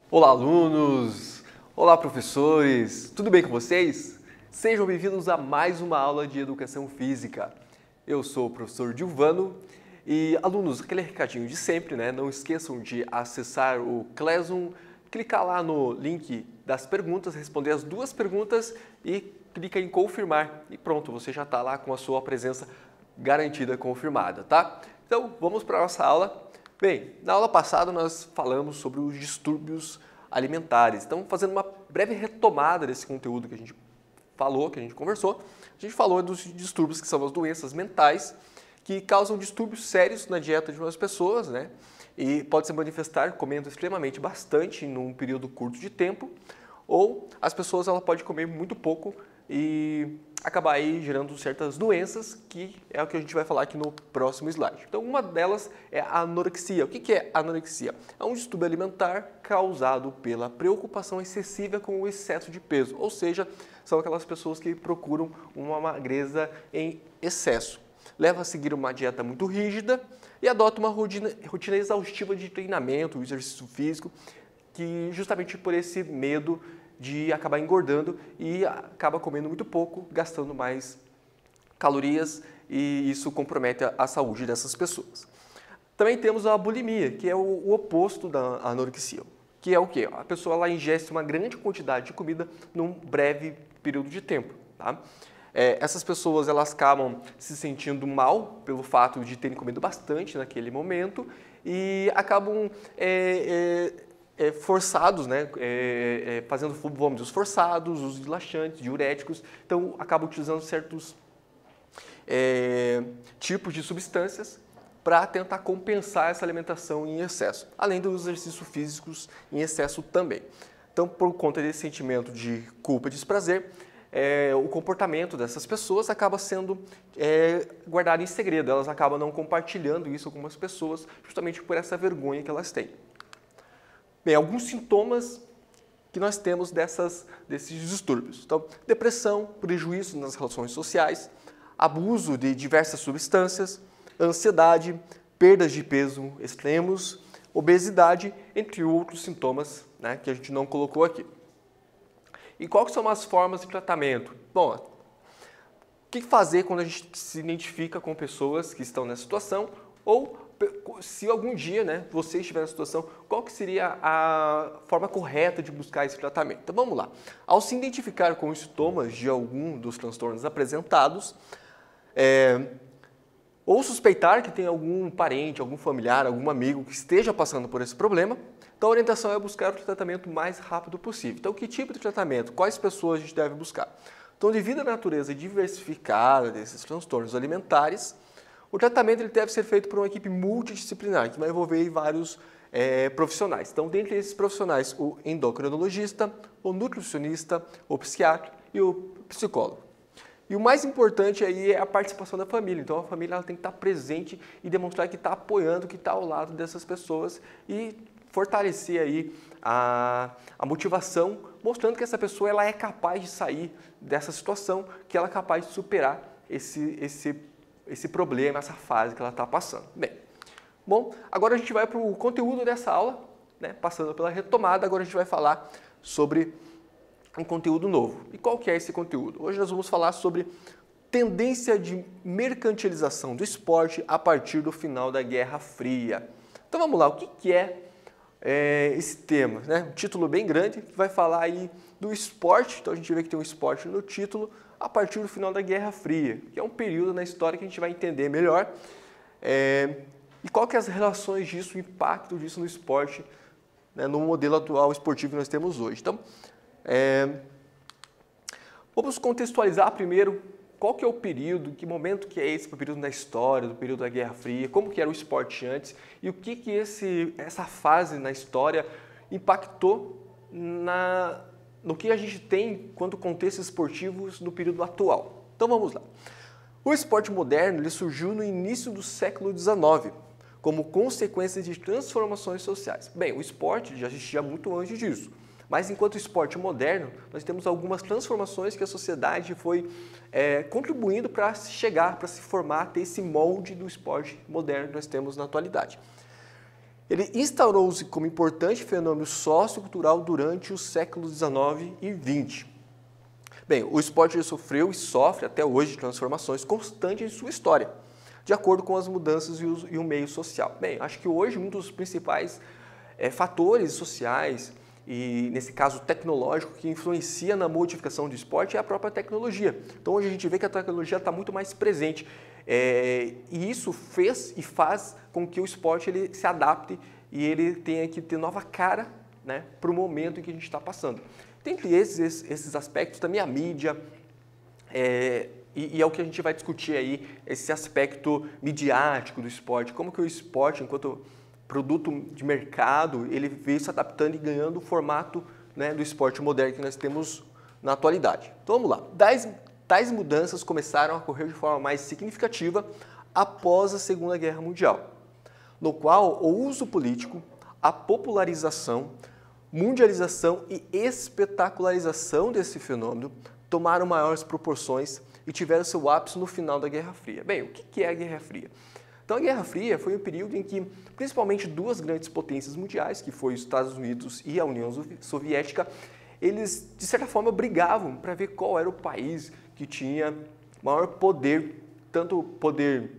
Olá, alunos! Olá, professores! Tudo bem com vocês? Sejam bem-vindos a mais uma aula de Educação Física. Eu sou o professor Dilvano e, alunos, aquele recadinho de sempre, né? Não esqueçam de acessar o Classroom, clicar lá no link das perguntas, responder as duas perguntas e clica em confirmar. E pronto, você já está lá com a sua presença garantida, confirmada, tá? Então, vamos para a nossa aula. Bem, na aula passada nós falamos sobre os distúrbios alimentares. Então, fazendo uma breve retomada desse conteúdo que a gente falou, que a gente conversou, a gente falou dos distúrbios que são as doenças mentais que causam distúrbios sérios na dieta de umas pessoas, né? E pode se manifestar comendo extremamente bastante num período curto de tempo, ou as pessoas ela pode comer muito pouco e acabar aí gerando certas doenças, que é o que a gente vai falar aqui no próximo slide. Então, uma delas é a anorexia. O que é anorexia? É um distúrbio alimentar causado pela preocupação excessiva com o excesso de peso, ou seja, são aquelas pessoas que procuram uma magreza em excesso. Leva a seguir uma dieta muito rígida e adota uma rotina exaustiva de treinamento, exercício físico, que justamente por esse medo de acabar engordando e acaba comendo muito pouco, gastando mais calorias e isso compromete a saúde dessas pessoas. Também temos a bulimia, que é o oposto da anorexia, que é o quê? A pessoa ela ingere uma grande quantidade de comida num breve período de tempo, tá? Essas pessoas elas acabam se sentindo mal pelo fato de terem comido bastante naquele momento e acabam forçados, né, fazendo vômitos forçados, uso de laxantes, diuréticos, então acabam utilizando certos tipos de substâncias para tentar compensar essa alimentação em excesso, além dos exercícios físicos em excesso também. Então, por conta desse sentimento de culpa e desprazer, o comportamento dessas pessoas acaba sendo guardado em segredo, elas acabam não compartilhando isso com as pessoas, justamente por essa vergonha que elas têm. Bem, alguns sintomas que nós temos desses distúrbios. Então, depressão, prejuízo nas relações sociais, abuso de diversas substâncias, ansiedade, perdas de peso extremos, obesidade, entre outros sintomas, né, que a gente não colocou aqui. E quais são as formas de tratamento? Bom, o que fazer quando a gente se identifica com pessoas que estão nessa situação ou se algum dia, né, você estiver nessa situação, qual que seria a forma correta de buscar esse tratamento? Então vamos lá. Ao se identificar com os sintomas de algum dos transtornos apresentados, ou suspeitar que tem algum parente, algum familiar, algum amigo que esteja passando por esse problema, então a orientação é buscar o tratamento o mais rápido possível. Então que tipo de tratamento? Quais pessoas a gente deve buscar? Então, devido à natureza diversificada desses transtornos alimentares, o tratamento ele deve ser feito por uma equipe multidisciplinar, que vai envolver vários profissionais. Então, dentre esses profissionais, o endocrinologista, o nutricionista, o psiquiatra e o psicólogo. E o mais importante aí é a participação da família. Então, a família ela tem que estar presente e demonstrar que está apoiando, que está ao lado dessas pessoas e fortalecer aí a motivação, mostrando que essa pessoa ela é capaz de sair dessa situação, que ela é capaz de superar esse problema, essa fase que ela está passando. Bom, agora a gente vai para o conteúdo dessa aula, né? Passando pela retomada, agora a gente vai falar sobre um conteúdo novo. E qual que é esse conteúdo? Hoje nós vamos falar sobre tendência de mercantilização do esporte a partir do final da Guerra Fria. Então vamos lá, o que é esse tema? Né? Um título bem grande que vai falar aí do esporte, então a gente vê que tem um esporte no título, a partir do final da Guerra Fria, que é um período na história que a gente vai entender melhor. E qual que é as relações disso, o impacto disso no esporte, né, no modelo atual esportivo que nós temos hoje. Então, vamos contextualizar primeiro qual que é o período, que momento que é esse período na história, do período da Guerra Fria, como que era o esporte antes e o que essa fase na história impactou no que a gente tem quanto contextos esportivos no período atual. Então vamos lá. O esporte moderno ele surgiu no início do século XIX, como consequência de transformações sociais. Bem, o esporte já existia muito antes disso, mas enquanto esporte moderno, nós temos algumas transformações que a sociedade foi contribuindo para chegar, para se formar, ter esse molde do esporte moderno que nós temos na atualidade. Ele instaurou-se como importante fenômeno sociocultural durante os séculos XIX e XX. Bem, o esporte sofreu e sofre até hoje transformações constantes em sua história, de acordo com as mudanças e o meio social. Bem, acho que hoje um dos principais fatores sociais e, nesse caso, tecnológico, que influencia na modificação do esporte é a própria tecnologia. Então, hoje a gente vê que a tecnologia está muito mais presente. E isso fez e faz com que o esporte ele se adapte e ele tenha que ter nova cara, né, para o momento em que a gente está passando. Dentre esses aspectos, também a mídia, e é o que a gente vai discutir aí, esse aspecto midiático do esporte, como que o esporte, enquanto produto de mercado, ele veio se adaptando e ganhando o formato, né, do esporte moderno que nós temos na atualidade. Então vamos lá. Tais mudanças começaram a ocorrer de forma mais significativa após a Segunda Guerra Mundial, no qual o uso político, a popularização, mundialização e espetacularização desse fenômeno tomaram maiores proporções e tiveram seu ápice no final da Guerra Fria. Bem, o que é a Guerra Fria? Então, a Guerra Fria foi um período em que, principalmente, duas grandes potências mundiais, que foram os Estados Unidos e a União Soviética, eles, de certa forma, brigavam para ver qual era o país que tinha maior poder, tanto poder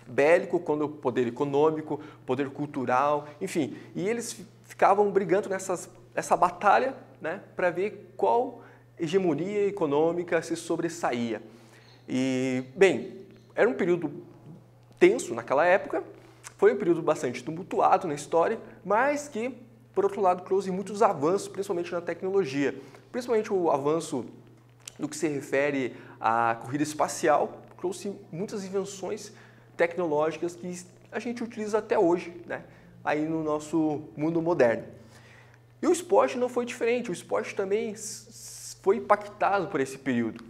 bélico quanto poder econômico, poder cultural, enfim. E eles ficavam brigando nessa batalha, né, para ver qual hegemonia econômica se sobressaía. E, bem, era um período tenso naquela época, foi um período bastante tumultuado na história, mas que, por outro lado, trouxe muitos avanços, principalmente na tecnologia, principalmente o avanço no que se refere à corrida espacial, trouxe muitas invenções tecnológicas que a gente utiliza até hoje, né, aí no nosso mundo moderno. E o esporte não foi diferente, o esporte também foi impactado por esse período,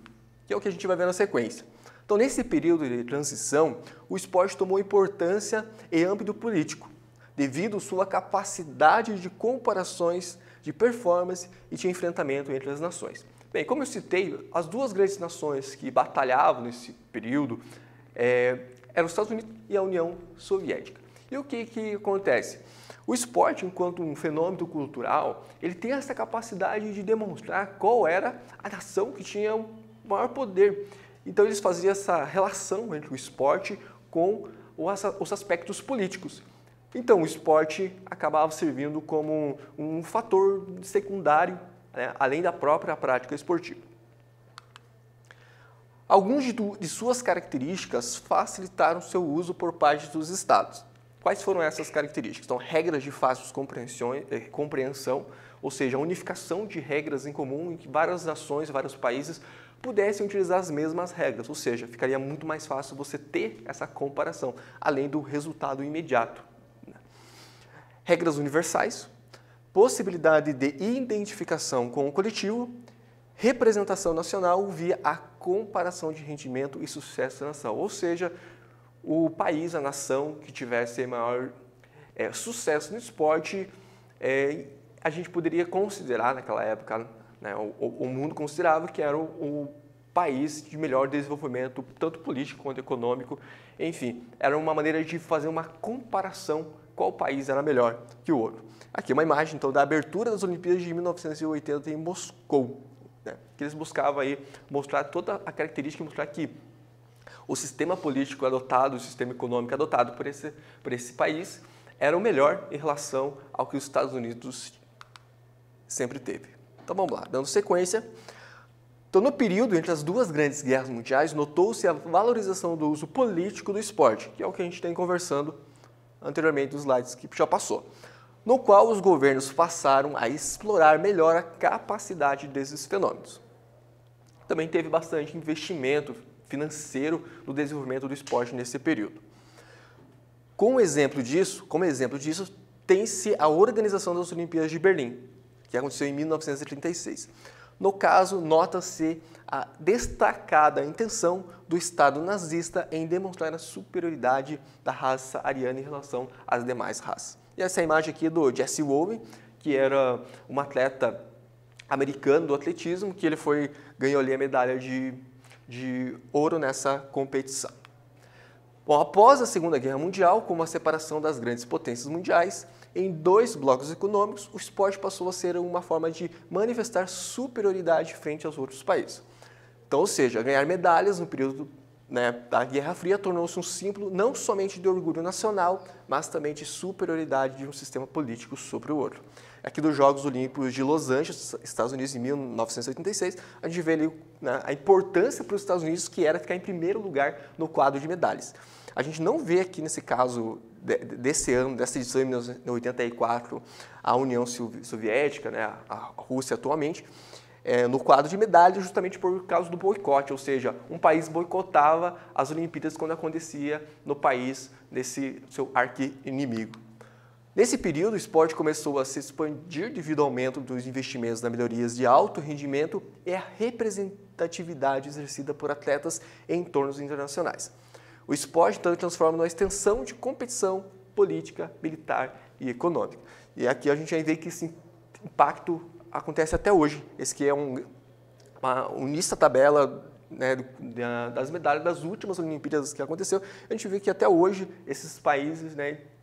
que é o que a gente vai ver na sequência. Então, nesse período de transição, o esporte tomou importância em âmbito político, devido à sua capacidade de comparações, de performance e de enfrentamento entre as nações. Bem, como eu citei, as duas grandes nações que batalhavam nesse período eram os Estados Unidos e a União Soviética. E o que acontece? O esporte, enquanto um fenômeno cultural, ele tem essa capacidade de demonstrar qual era a nação que tinha o maior poder. Então, eles faziam essa relação entre o esporte com os aspectos políticos. Então, o esporte acabava servindo como um fator secundário, né, além da própria prática esportiva. Algumas de suas características facilitaram seu uso por parte dos estados. Quais foram essas características? Então, regras de fácil compreensão, ou seja, a unificação de regras em comum em que várias nações, vários países pudessem utilizar as mesmas regras, ou seja, ficaria muito mais fácil você ter essa comparação, além do resultado imediato. Regras universais, possibilidade de identificação com o coletivo, representação nacional via a comparação de rendimento e sucesso da nação, ou seja, o país, a nação que tivesse maior sucesso no esporte, a gente poderia considerar naquela época, né, o mundo considerava que era o país de melhor desenvolvimento, tanto político quanto econômico, enfim, era uma maneira de fazer uma comparação qual país era melhor que o outro. Aqui uma imagem então da abertura das Olimpíadas de 1980 em Moscou, né, que eles buscavam aí mostrar toda a característica, mostrar que o sistema político adotado, o sistema econômico adotado por esse país era o melhor em relação ao que os Estados Unidos sempre teve. Então vamos lá, dando sequência. Então, no período entre as duas grandes guerras mundiais, notou-se a valorização do uso político do esporte, que é o que a gente tem conversando anteriormente dos slides que já passou, no qual os governos passaram a explorar melhor a capacidade desses fenômenos. Também teve bastante investimento financeiro no desenvolvimento do esporte nesse período. Como exemplo disso, tem-se a organização das Olimpíadas de Berlim, que aconteceu em 1936. No caso, nota-se a destacada intenção do Estado nazista em demonstrar a superioridade da raça ariana em relação às demais raças. E essa imagem aqui é do Jesse Owens, que era um atleta americano do atletismo, que ele ganhou ali a medalha de ouro nessa competição. Bom, após a Segunda Guerra Mundial, com a separação das grandes potências mundiais em dois blocos econômicos, o esporte passou a ser uma forma de manifestar superioridade frente aos outros países. Então, ou seja, ganhar medalhas no período da Guerra Fria tornou-se um símbolo não somente de orgulho nacional, mas também de superioridade de um sistema político sobre o outro. Aqui dos Jogos Olímpicos de Los Angeles, Estados Unidos, em 1986, a gente vê ali a importância para os Estados Unidos, que era ficar em primeiro lugar no quadro de medalhas. A gente não vê aqui nesse caso desse ano, dessa edição de 1984, a União Soviética, a Rússia atualmente, no quadro de medalhas justamente por causa do boicote, ou seja, um país boicotava as Olimpíadas quando acontecia no país desse seu arqui-inimigo. Nesse período, o esporte começou a se expandir devido ao aumento dos investimentos na melhorias de alto rendimento e a representatividade exercida por atletas em torneios internacionais. O esporte, então, transforma numa extensão de competição política, militar e econômica. E aqui a gente vai ver que esse impacto acontece até hoje. Esse que é uma unista tabela das medalhas das últimas Olimpíadas que aconteceu. A gente vê que até hoje esses países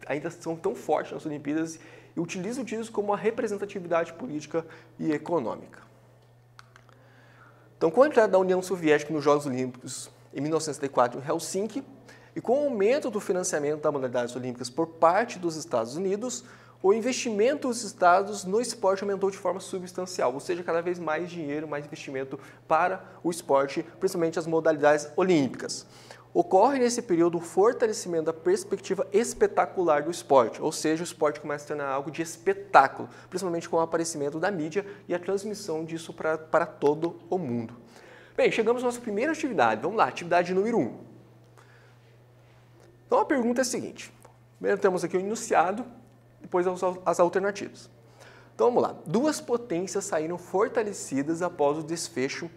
ainda são tão fortes nas Olimpíadas e utilizam disso como uma representatividade política e econômica. Então, com a entrada da União Soviética nos Jogos Olímpicos em 1964 em Helsinki e com o aumento do financiamento das modalidades olímpicas por parte dos Estados Unidos, o investimento dos estados no esporte aumentou de forma substancial, ou seja, cada vez mais dinheiro, mais investimento para o esporte, principalmente as modalidades olímpicas. Ocorre nesse período o fortalecimento da perspectiva espetacular do esporte, ou seja, o esporte começa a tornar algo de espetáculo, principalmente com o aparecimento da mídia e a transmissão disso para todo o mundo. Bem, chegamos à nossa primeira atividade. Vamos lá, atividade número 1. Então a pergunta é a seguinte. Primeiro temos aqui o enunciado, depois as alternativas. Então vamos lá. Duas potências saíram fortalecidas após o desfecho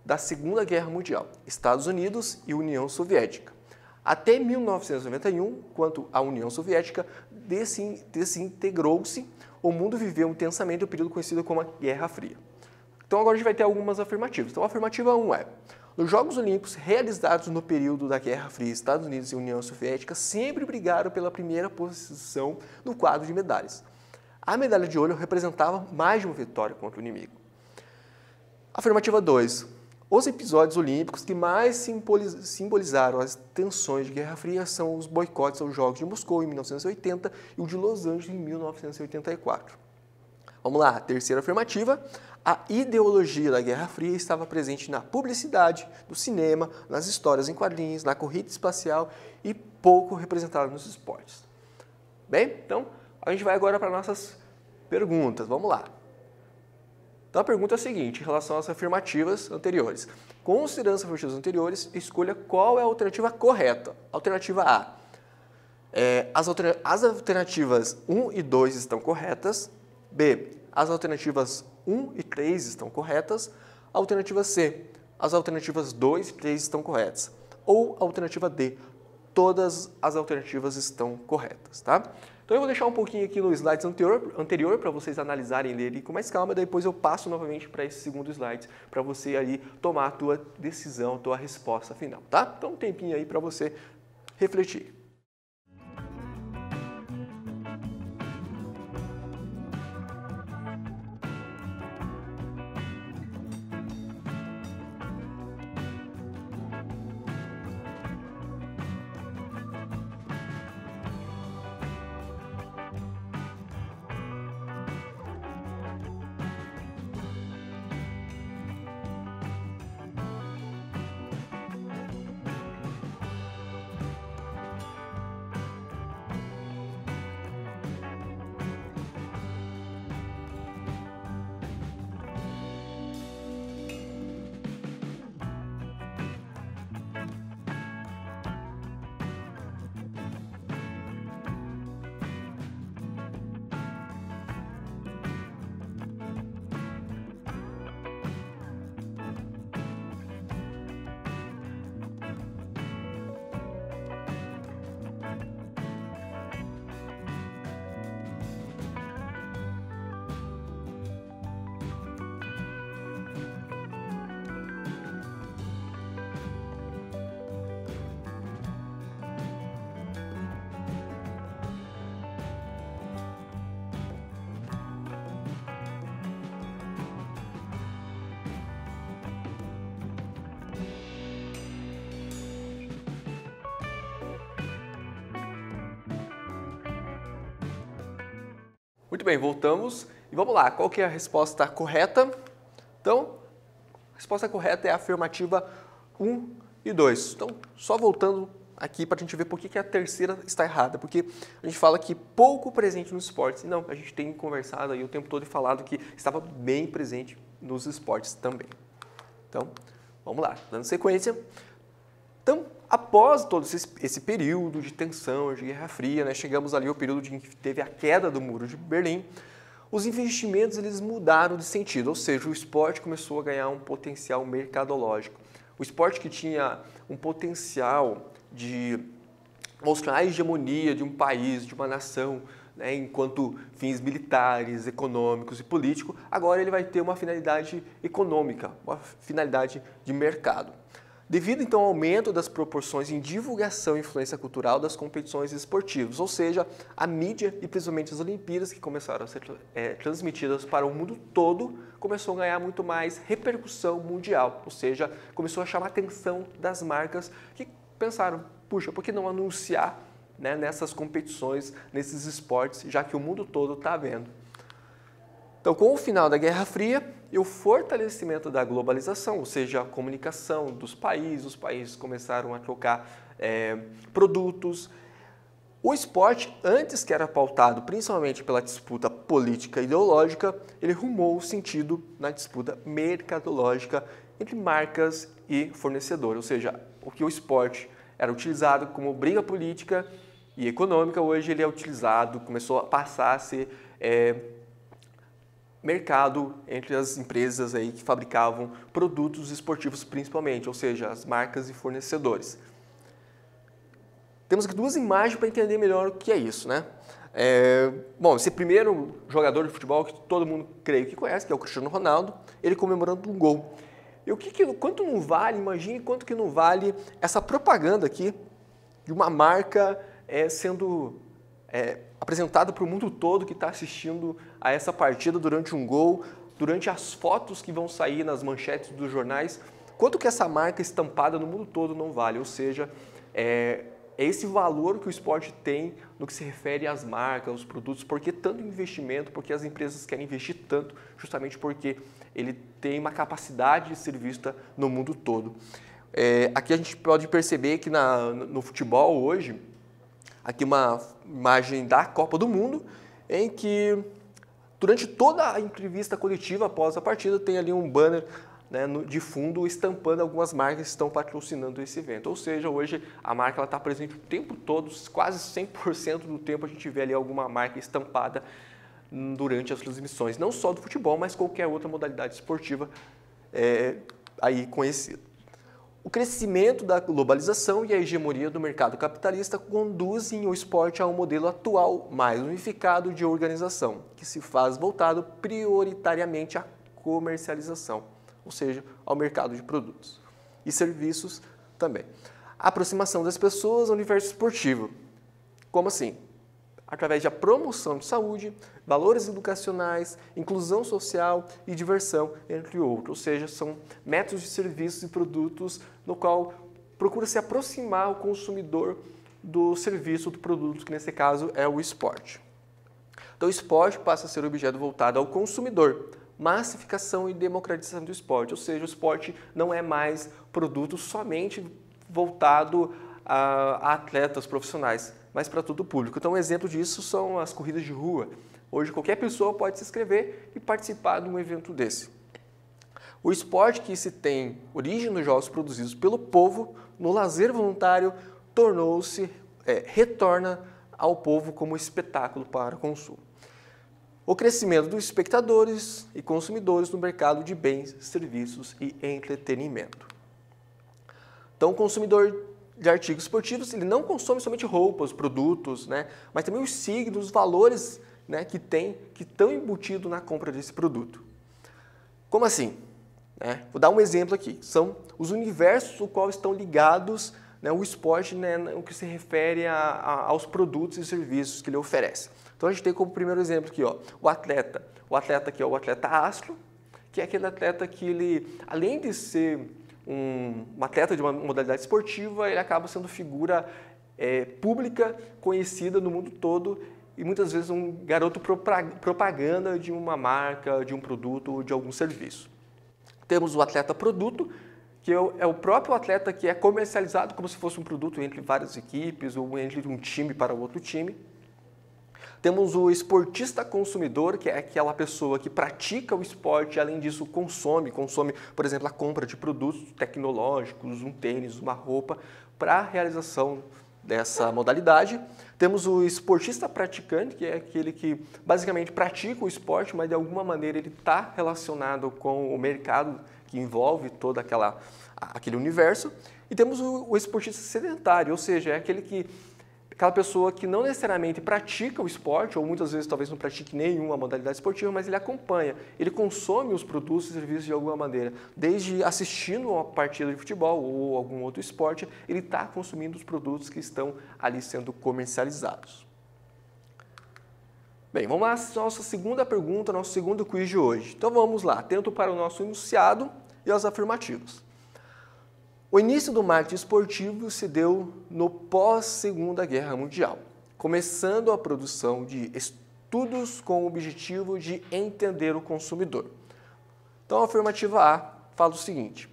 da Segunda Guerra Mundial, Estados Unidos e União Soviética. Até 1991, quando a União Soviética desintegrou-se, o mundo viveu intensamente o período conhecido como a Guerra Fria. Então agora a gente vai ter algumas afirmativas. Então a afirmativa 1 é: nos Jogos Olímpicos realizados no período da Guerra Fria, Estados Unidos e União Soviética sempre brigaram pela primeira posição no quadro de medalhas. A medalha de ouro representava mais de uma vitória contra o inimigo. Afirmativa 2. Os episódios olímpicos que mais simbolizaram as tensões de Guerra Fria são os boicotes aos Jogos de Moscou em 1980 e o de Los Angeles em 1984. Vamos lá, terceira afirmativa. A ideologia da Guerra Fria estava presente na publicidade, no cinema, nas histórias em quadrinhos, na corrida espacial e pouco representada nos esportes. Bem, então a gente vai agora para nossas perguntas. Vamos lá. Então a pergunta é a seguinte, em relação às afirmativas anteriores. Considerando as afirmativas anteriores, escolha qual é a alternativa correta. Alternativa A. As alternativas 1 e 2 estão corretas. B. As alternativas 1 e 3 estão corretas. Alternativa C. As alternativas 2 e 3 estão corretas. Ou alternativa D. Todas as alternativas estão corretas, tá? Então eu vou deixar um pouquinho aqui no slide anterior para vocês analisarem ele com mais calma, depois eu passo novamente para esse segundo slide para você aí tomar a tua decisão, a tua resposta final, tá? Então um tempinho aí para você refletir. Muito bem, voltamos e vamos lá. Qual que é a resposta correta? Então, a resposta correta é a afirmativa 1 e 2. Então, só voltando aqui para a gente ver por que a terceira está errada. Porque a gente fala que pouco presente nos esportes. E não, a gente tem conversado aí o tempo todo e falado que estava bem presente nos esportes também. Então, vamos lá, dando sequência. Então, após todo esse período de tensão, de Guerra Fria, né, chegamos ali ao período em que teve a queda do Muro de Berlim, os investimentos eles mudaram de sentido, ou seja, o esporte começou a ganhar um potencial mercadológico. O esporte que tinha um potencial de mostrar a hegemonia de um país, de uma nação, né, enquanto fins militares, econômicos e políticos, agora ele vai ter uma finalidade econômica, uma finalidade de mercado. Devido, então, ao aumento das proporções em divulgação e influência cultural das competições esportivas, ou seja, a mídia e principalmente as Olimpíadas, que começaram a ser transmitidas para o mundo todo, começou a ganhar muito mais repercussão mundial, ou seja, começou a chamar a atenção das marcas que pensaram, puxa, por que não anunciar, né, nessas competições, nesses esportes, já que o mundo todo está vendo. Então, com o final da Guerra Fria e o fortalecimento da globalização, ou seja, a comunicação dos países, os países começaram a trocar produtos. O esporte, antes que era pautado principalmente pela disputa política e ideológica, ele rumou o sentido na disputa mercadológica entre marcas e fornecedores, ou seja, o que o esporte era utilizado como briga política e econômica, hoje ele é utilizado, começou a passar a ser mercado entre as empresas aí que fabricavam produtos esportivos principalmente, ou seja, as marcas e fornecedores. Temos aqui duas imagens para entender melhor o que é isso, né? Bom, esse primeiro jogador de futebol que todo mundo creio que conhece, que é o Cristiano Ronaldo, ele comemorando um gol. E quanto não vale, imagine quanto que não vale essa propaganda aqui de uma marca sendo apresentado para o mundo todo que está assistindo a essa partida durante um gol, durante as fotos que vão sair nas manchetes dos jornais, quanto que essa marca estampada no mundo todo não vale, ou seja, é esse valor que o esporte tem no que se refere às marcas, aos produtos, porque tanto investimento, porque as empresas querem investir tanto, justamente porque ele tem uma capacidade de ser vista no mundo todo. Aqui a gente pode perceber que no futebol hoje, aqui uma imagem da Copa do Mundo, em que durante toda a entrevista coletiva após a partida tem ali um banner, né, de fundo estampando algumas marcas que estão patrocinando esse evento. Ou seja, hoje a marca está presente o tempo todo, quase 100% do tempo a gente vê ali alguma marca estampada durante as transmissões, não só do futebol, mas qualquer outra modalidade esportiva aí conhecida. O crescimento da globalização e a hegemonia do mercado capitalista conduzem o esporte a um modelo atual mais unificado de organização, que se faz voltado prioritariamente à comercialização, ou seja, ao mercado de produtos e serviços também. A aproximação das pessoas ao universo esportivo. Como assim? Através da promoção de saúde, valores educacionais, inclusão social e diversão, entre outros. Ou seja, são métodos de serviços e produtos no qual procura se aproximar o consumidor do serviço, do produto, que nesse caso é o esporte. Então o esporte passa a ser objeto voltado ao consumidor, massificação e democratização do esporte. Ou seja, o esporte não é mais produto somente voltado a atletas profissionais, mas para todo o público. Então, um exemplo disso são as corridas de rua. Hoje, qualquer pessoa pode se inscrever e participar de um evento desse. O esporte que se tem origem nos jogos produzidos pelo povo, no lazer voluntário, retorna ao povo como espetáculo para consumo. O crescimento dos espectadores e consumidores no mercado de bens, serviços e entretenimento. Então, o consumidor de artigos esportivos, ele não consome somente roupas, produtos, né, mas também os signos, os valores, né, que estão embutidos na compra desse produto. Como assim? Vou dar um exemplo aqui. São os universos no qual estão ligados, né, o esporte, né, no que se refere aos produtos e serviços que ele oferece. Então a gente tem como primeiro exemplo aqui, ó, o atleta. O atleta aqui é o atleta astro, que é aquele atleta que ele, além de ser um atleta de uma modalidade esportiva, ele acaba sendo figura pública, conhecida no mundo todo, e muitas vezes um garoto propaganda de uma marca, de um produto ou de algum serviço. Temos o atleta produto, que é o próprio atleta que é comercializado como se fosse um produto entre várias equipes ou entre um time para outro time. Temos o esportista consumidor, que é aquela pessoa que pratica o esporte e, além disso, consome, por exemplo, a compra de produtos tecnológicos, um tênis, uma roupa, para a realização dessa modalidade. Temos o esportista praticante, que é aquele que basicamente pratica o esporte, mas de alguma maneira ele está relacionado com o mercado que envolve todo aquele universo. E temos o esportista sedentário, ou seja, é aquela pessoa que não necessariamente pratica o esporte, ou muitas vezes talvez não pratique nenhuma modalidade esportiva, mas ele acompanha, ele consome os produtos e serviços de alguma maneira. Desde assistindo a uma partida de futebol ou algum outro esporte, ele está consumindo os produtos que estão ali sendo comercializados. Bem, vamos lá à nossa segunda pergunta, nosso segundo quiz de hoje. Então vamos lá, atento para o nosso enunciado e as afirmativas. O início do marketing esportivo se deu no pós-Segunda Guerra Mundial, começando a produção de estudos com o objetivo de entender o consumidor. Então, a afirmativa A fala o seguinte: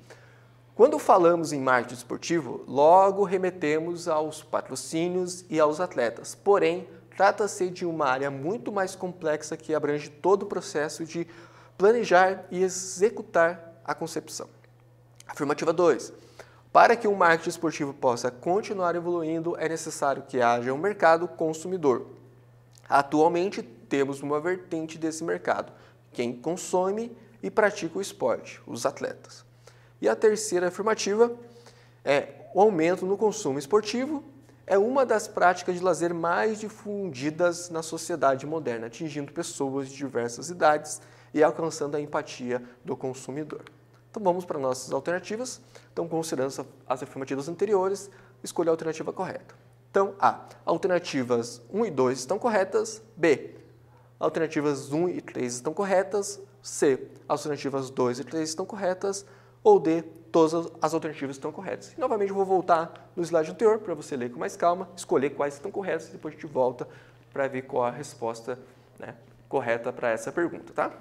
quando falamos em marketing esportivo, logo remetemos aos patrocínios e aos atletas, porém, trata-se de uma área muito mais complexa que abrange todo o processo de planejar e executar a concepção. Afirmativa 2. Para que o marketing esportivo possa continuar evoluindo, é necessário que haja um mercado consumidor. Atualmente, temos uma vertente desse mercado, quem consome e pratica o esporte, os atletas. E a terceira afirmativa é o aumento no consumo esportivo é uma das práticas de lazer mais difundidas na sociedade moderna, atingindo pessoas de diversas idades e alcançando a empatia do consumidor. Então vamos para nossas alternativas. Então, considerando as afirmativas anteriores, escolha a alternativa correta. Então, A. Alternativas 1 e 2 estão corretas. B. Alternativas 1 e 3 estão corretas. C. Alternativas 2 e 3 estão corretas. Ou D. Todas as alternativas estão corretas. E, novamente, eu vou voltar no slide anterior para você ler com mais calma, escolher quais estão corretas e depois a gente volta para ver qual a resposta, correta para essa pergunta, tá?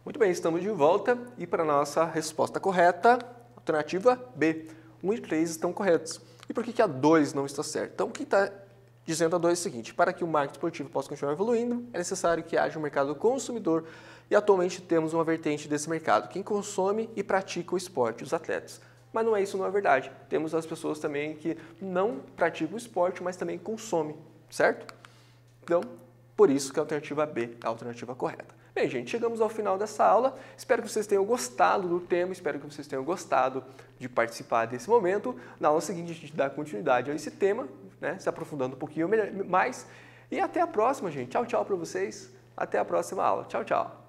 Muito bem, estamos de volta e para a nossa resposta correta, alternativa B, 1 e 3 estão corretos. E por que a 2 não está certa? Então, quem está dizendo a 2 é o seguinte: para que o marketing esportivo possa continuar evoluindo, é necessário que haja um mercado consumidor e atualmente temos uma vertente desse mercado, quem consome e pratica o esporte, os atletas. Mas não é verdade. Temos as pessoas também que não praticam o esporte, mas também consomem, certo? Então, por isso que a alternativa B é a alternativa correta. Bem, gente, chegamos ao final dessa aula. Espero que vocês tenham gostado do tema, espero que vocês tenham gostado de participar desse momento. Na aula seguinte, a gente dá continuidade a esse tema, se aprofundando um pouquinho mais. E até a próxima, gente. Tchau, tchau para vocês. Até a próxima aula. Tchau, tchau.